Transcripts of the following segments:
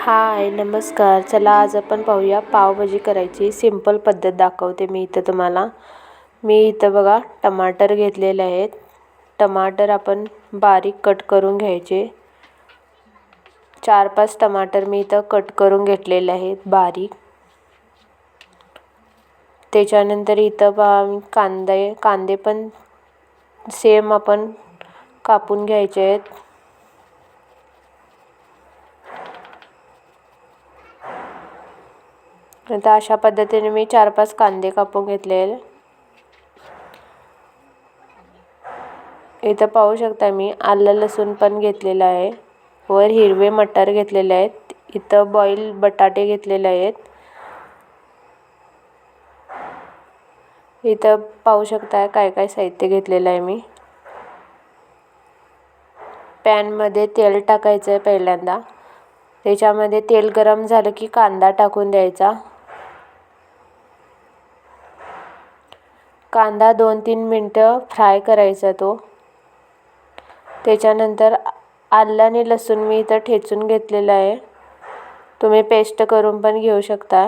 हाय नमस्कार. चला आज आपण पाहूया पावभाजी करायची सिंपल पद्धत दाखवते मी इथं तुम्हाला. मी इथं बघा टमाटर घेतलेले आहेत. टमाटर आपण बारीक कट करून घ्यायचे. 4-5 टमाटर मी इथं कट करून घेतलेले आहेत बारीक. त्याच्यानंतर इथं कांदे पण सेम आपण कापून घ्यायचे आहेत. आता अशा पद्धतीने मी 4-5 कांदे कापून घेतले. इथं पाहू शकता मी आलं लसूण पण घेतलेलं आहे. वर हिरवे मटार घेतलेले आहेत. इथं बॉईल बटाटे घेतलेले आहेत. इथं पाहू शकता काय काय साहित्य घेतलेलं आहे मी. पॅनमध्ये तेल टाकायचं आहे पहिल्यांदा. त्याच्यामध्ये तेल गरम झालं की कांदा टाकून द्यायचा. कांदा 2-3 मिनटं फ्राय करायचा तो. त्याच्यानंतर आलं आणि लसूण मी इथं ठेचून घेतलेलं आहे. तुम्ही पेस्ट करून पण घेऊ शकता.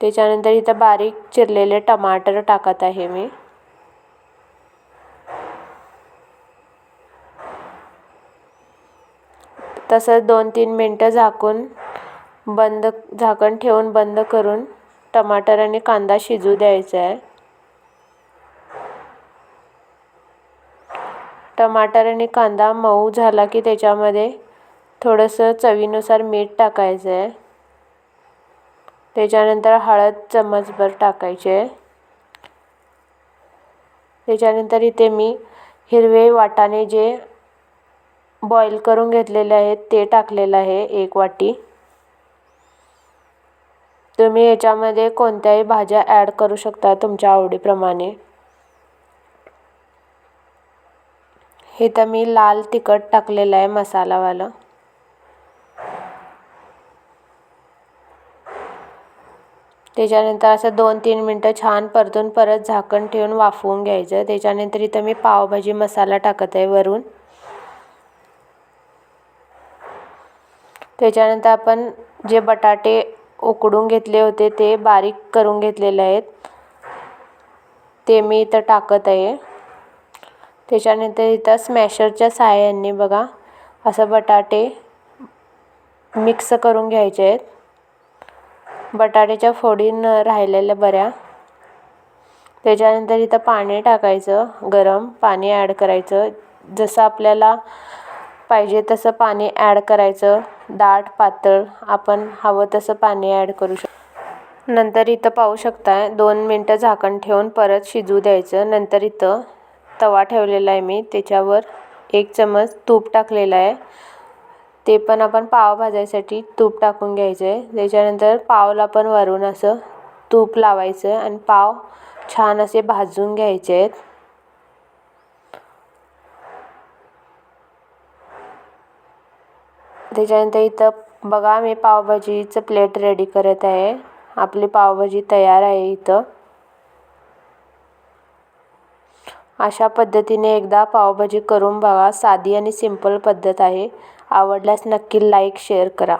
त्याच्यानंतर इथं बारीक चिरलेले टमाटर टाकत आहे मी. तसंच 2-3 मिनटं झाकण ठेवून बंद करून टमाटर आणि कांदा शिजू द्यायचा आहे. टमाटर आणि कांदा मऊ झाला की त्याच्यामध्ये थोडंसं चवीनुसार मीठ टाकायचं आहे. त्याच्यानंतर हळद चमचभर टाकायची आहे. त्याच्यानंतर इथे मी हिरवे वाटाणे जे बॉईल करून घेतलेले आहेत ते टाकलेलं आहे 1 वाटी. तुम्ही याच्यामध्ये कोणत्याही भाज्या ॲड करू शकता तुमच्या आवडीप्रमाणे. इथं मी लाल तिखट टाकलेलं आहे मसालावालं. त्याच्यानंतर असं 2-3 मिनटं छान परतून परत झाकण ठेवून वाफवून घ्यायचं. त्याच्यानंतर इथं मी पावभाजी मसाला टाकत आहे वरून. त्याच्यानंतर आपण जे बटाटे उकडून घेतले होते ते बारीक करून घेतलेले आहेत ते मी इथं टाकत आहे. त्याच्यानंतर इथं स्मॅशरच्या साहाय्याने बघा असं बटाटे मिक्स करून घ्यायचे आहेत. बटाट्याच्या फोडी राहिलेल्या बऱ्या. त्याच्यानंतर इथं पाणी टाकायचं. गरम पाणी ॲड करायचं. जसं आपल्याला पाहिजे तसं पाणी ॲड करायचं. दाट पातळ आपण हवं तसं पाणी ॲड करू शकतो. नंतर इथं पाहू शकता 2 मिनटं झाकण ठेवून परत शिजू द्यायचं. नंतर इथं तवा ठेवलेला आहे मी. त्याच्यावर 1 चमच तूप टाकलेलं आहे. ते पण आपण पाव भाजायसाठी तूप टाकून घ्यायचं आहे. त्याच्यानंतर पावला पण वरून असं तूप लावायचं आणि पाव छान असे भाजून घ्यायचे आहेत. त्याच्यानंतर इथं बघा मी पावभाजीचं प्लेट रेडी करत आहे. आपली पावभाजी तयार आहे इथं. अशा पद्धतीने एकदा पावभाजी करून बघा. साधी आणि सिंपल पद्धत आहे. आवडल्यास नक्की लाईक शेअर करा.